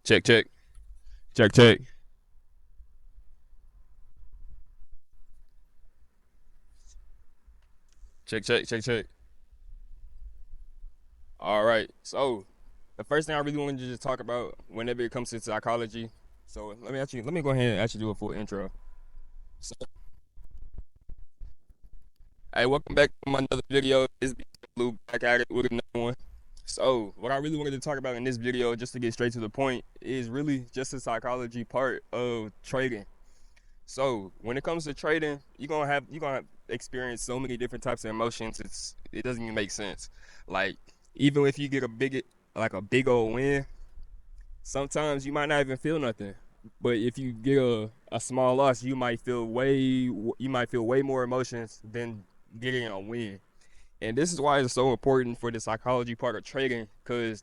Check, check, check, check, check, check, check, check. All right. So the first thing I really wanted to just talk about whenever it comes to psychology. So let me go ahead and actually do a full intro. So, hey, welcome back to my another video. This BTOLou back at it with another one. So what I really wanted to talk about in this video, just to get straight to the point, is really just the psychology part of trading. So when it comes to trading, you're gonna experience so many different types of emotions. It doesn't even make sense. Like even if you get a big old win, sometimes you might not even feel nothing. But if you get a small loss, you might feel way more emotions than getting a win. And this is why it's so important for the psychology part of trading, because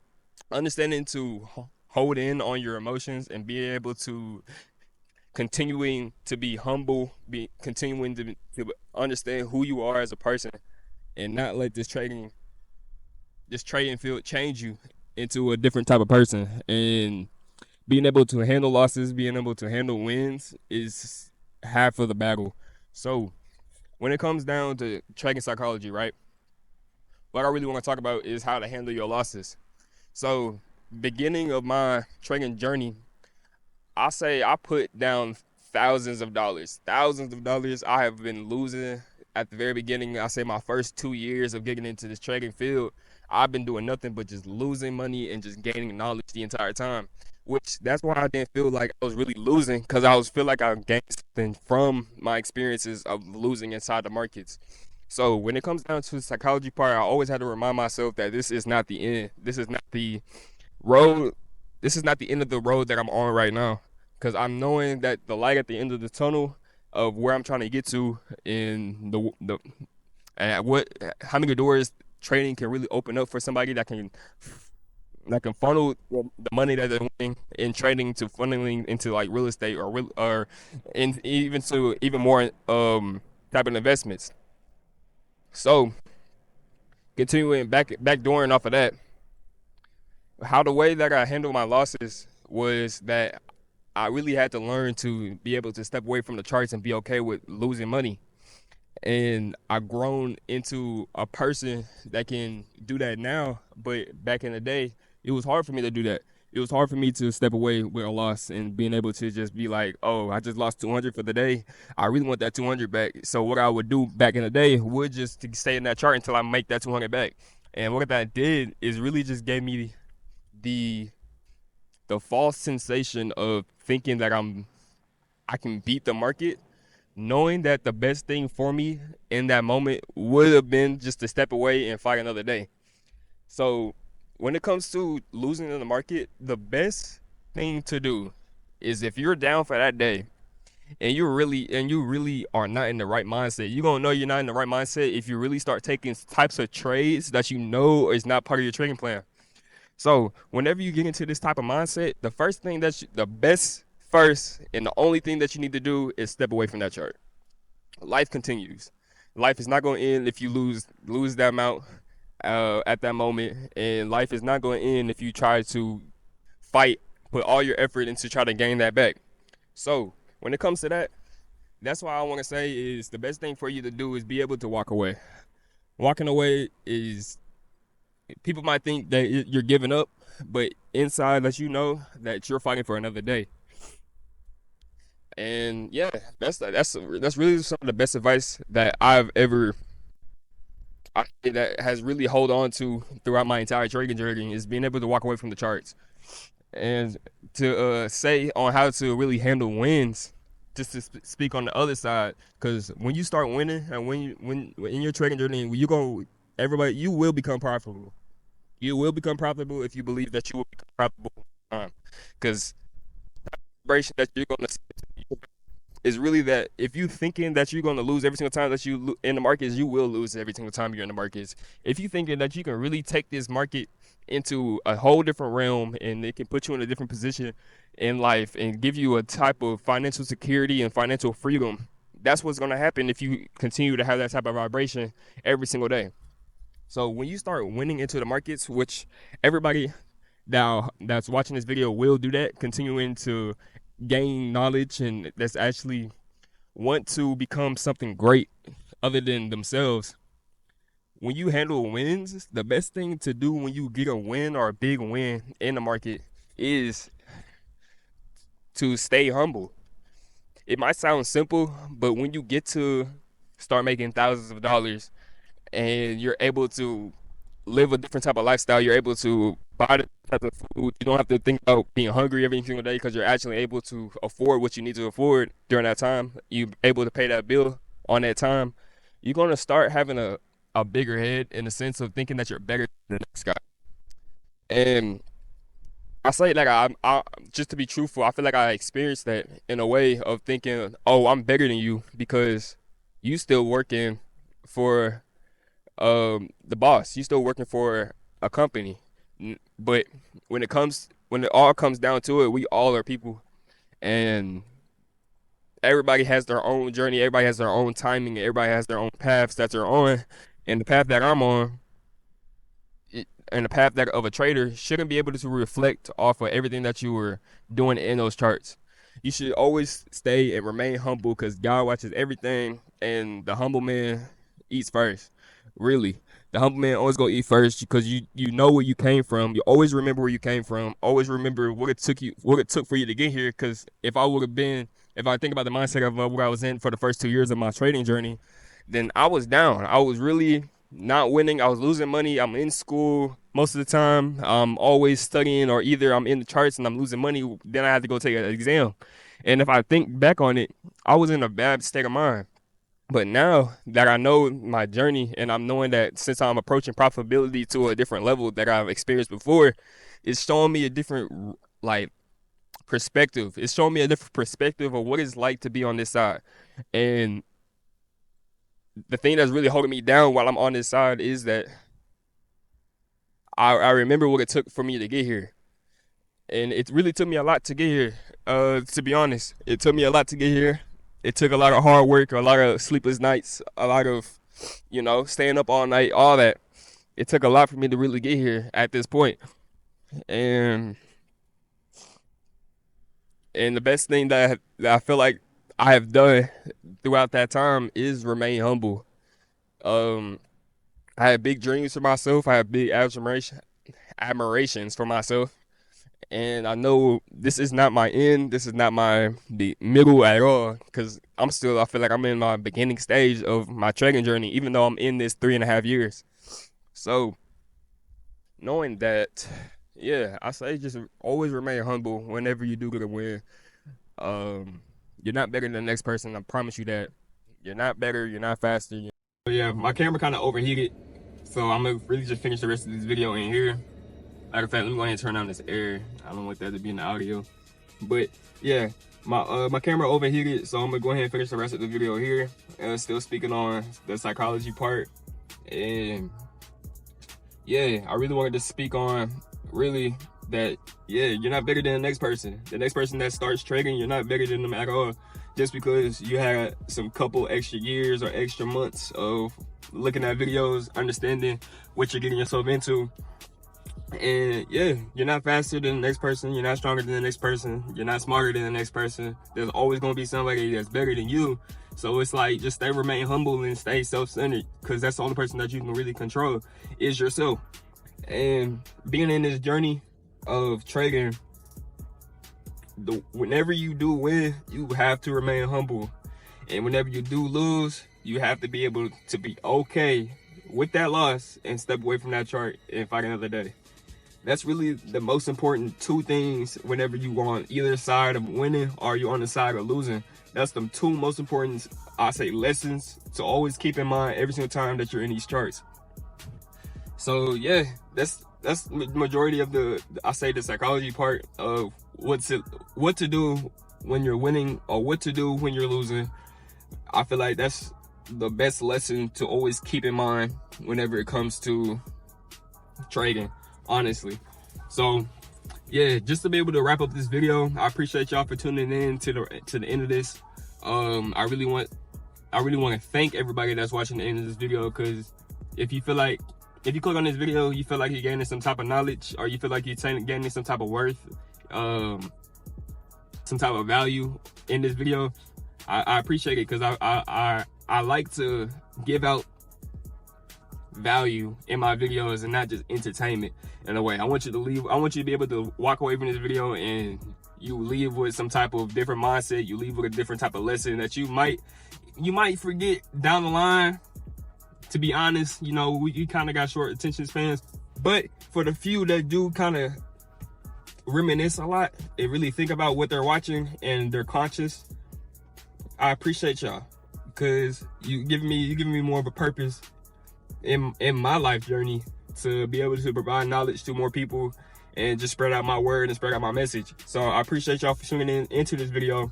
understanding to hold in on your emotions and being able to continuing to be humble, be continuing to understand who you are as a person, and not let this trading field change you into a different type of person. And being able to handle losses, being able to handle wins is half of the battle. So when it comes down to trading psychology, right? What I really want to talk about is how to handle your losses. So beginning of my trading journey, I say I put down thousands of dollars. Thousands of dollars I have been losing at the very beginning. I say my first 2 years of getting into this trading field, I've been doing nothing but just losing money and just gaining knowledge the entire time. Which that's why I didn't feel like I was really losing, because I was feel like I gained something from my experiences of losing inside the markets. So when it comes down to the psychology part, I always had to remind myself that this is not the end. This is not the road. This is not the end of the road that I'm on right now, because I'm knowing that the light at the end of the tunnel of where I'm trying to get to in the and what how many doors trading can really open up for somebody that can funnel the money that they're winning in trading to funneling into like real estate or in even to even more type of investments. So continuing backdooring off of that, how the way that I handle my losses was that I really had to learn to be able to step away from the charts and be okay with losing money. And I've grown into a person that can do that now. But back in the day, it was hard for me to do that. It was hard for me to step away with a loss and being able to just be like, oh, I just lost 200 for the day. I really want that 200 back. So what I would do back in the day would just to stay in that chart until I make that 200 back. And what that did is really just gave me the the false sensation of thinking that I can beat the market, knowing that the best thing for me in that moment would have been just to step away and fight another day. So when it comes to losing in the market, the best thing to do is if you're down for that day and you really are not in the right mindset, you're gonna know you're not in the right mindset if you really start taking types of trades that you know is not part of your trading plan. So whenever you get into this type of mindset, the best first and the only thing that you need to do is step away from that chart. Life continues. Life is not going to end if you lose that amount at that moment, and life is not going to end if you try to fight, put all your effort into try to gain that back. So when it comes to that, that's why I want to say is the best thing for you to do is be able to walk away. Walking away is people might think that you're giving up, but inside lets you know that you're fighting for another day. And yeah, that's really some of the best advice that that has really hold on to throughout my entire trading journey is being able to walk away from the charts and to say on how to really handle wins. Just to speak on the other side, because when you start winning and when in your trading journey, you go everybody you will become profitable. You will become profitable if you believe that you will become profitable because vibration that you're going to is really that if you thinking that you're going to lose every single time that in the markets, you will lose every single time you're in the markets. If you thinking that you can really take this market into a whole different realm and it can put you in a different position in life and give you a type of financial security and financial freedom, that's what's going to happen if you continue to have that type of vibration every single day. So when you start winning into the markets, which everybody that's watching this video will do that, continuing to gain knowledge and that's actually want to become something great other than themselves. When you handle wins, the best thing to do when you get a win or a big win in the market is to stay humble. It might sound simple, but when you get to start making thousands of dollars and you're able to live a different type of lifestyle, you're able to buy the type of food. You don't have to think about being hungry every single day because you're actually able to afford what you need to afford during that time. You're able to pay that bill on that time. You're going to start having a bigger head in the sense of thinking that you're better than the next guy. And I say like I just to be truthful, I feel like I experienced that in a way of thinking, oh, I'm better than you because you still working for the boss. You still working for a company. But when it all comes down to it, we all are people, and everybody has their own journey. Everybody has their own timing. Everybody has their own paths that they're on, and the path that I'm on, and the path that of a trader shouldn't be able to reflect off of everything that you were doing in those charts. You should always stay and remain humble because God watches everything, and the humble man eats first. Really, the humble man always go eat first because you know where you came from. You always remember where you came from. Always remember what it took for you to get here. Because if I think about the mindset of where I was in for the first 2 years of my trading journey, then I was down. I was really not winning. I was losing money. I'm in school most of the time. I'm always studying, or either I'm in the charts and I'm losing money. Then I had to go take an exam. And if I think back on it, I was in a bad state of mind. But now that I know my journey and I'm knowing that since I'm approaching profitability to a different level that I've experienced before, it's showing me a different perspective. It's showing me a different perspective of what it's like to be on this side. And the thing that's really holding me down while I'm on this side is that I remember what it took for me to get here. And it really took me a lot to get here. To be honest, it took me a lot to get here. It took a lot of hard work, a lot of sleepless nights, a lot of, staying up all night, all that. It took a lot for me to really get here at this point. And the best thing that I feel like I have done throughout that time is remain humble. I had big dreams for myself. I have big admirations for myself. And I know this is not my end. This is not the middle at all. Because I feel like I'm in my beginning stage of my trading journey, even though I'm in this 3.5 years. So, knowing that, yeah, I say just always remain humble whenever you do get a win. You're not better than the next person. I promise you that. You're not better. You're not faster. Yeah, my camera kind of overheated. So I'm going to really just finish the rest of this video in here. Matter of fact, let me go ahead and turn on this air. I don't want that to be in the audio. But yeah, my camera overheated, so I'm gonna go ahead and finish the rest of the video here. Still speaking on the psychology part. And yeah, I really wanted to speak on really that, yeah, you're not better than the next person. The next person that starts trading, you're not better than them at all. Just because you had some couple extra years or extra months of looking at videos, understanding what you're getting yourself into. And yeah, you're not faster than the next person. You're not stronger than the next person. You're not smarter than the next person. There's always going to be somebody that's better remain you. So it's like, just remain humble and stay self-centered, because that's the only person that you can really control is yourself. And being in this journey of trading, whenever you do win, you have to remain humble. And whenever you do lose, you have to be able to be okay with that loss and step away from that chart and fight another day. That's really the most important two things whenever you on either side of winning or you're on the side of losing. That's the two most important, I say, lessons to always keep in mind every single time that you're in these charts. So yeah, that's the majority of the psychology part of what to do when you're winning or what to do when you're losing. I feel like that's the best lesson to always keep in mind whenever it comes to trading, honestly. So yeah, just to be able to wrap up this video, I appreciate y'all for tuning in to the end of this. I really want to thank everybody that's watching the end of this video, because if you feel like if you click on this video, you feel like you're gaining some type of knowledge, or you feel like you're gaining some type of worth, some type of value in this video, I appreciate it, because I like to give out value in my videos and not just entertainment in a way. I want you to be able to walk away from this video and you leave with some type of different mindset. You leave with a different type of lesson that you might forget down the line. To be honest, you know, you kind of got short attention spans, but for the few that do kind of reminisce a lot and really think about what they're watching and they're conscious, I appreciate y'all, because you giving me more of a purpose in my life journey to be able to provide knowledge to more people and just spread out my word and spread out my message. So I appreciate y'all for tuning into this video.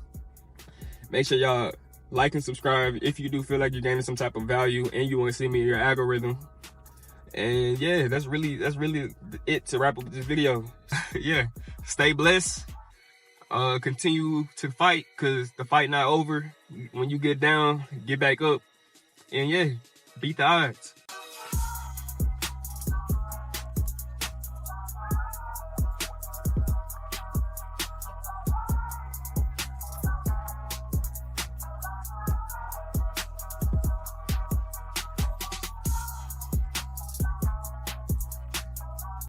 Make sure y'all like and subscribe if you do feel like you're gaining some type of value and you want to see me in your algorithm. And yeah, that's really it to wrap up this video. Yeah, stay blessed. Continue to fight, because the fight not over. When you get down, get back up, and yeah, beat the odds.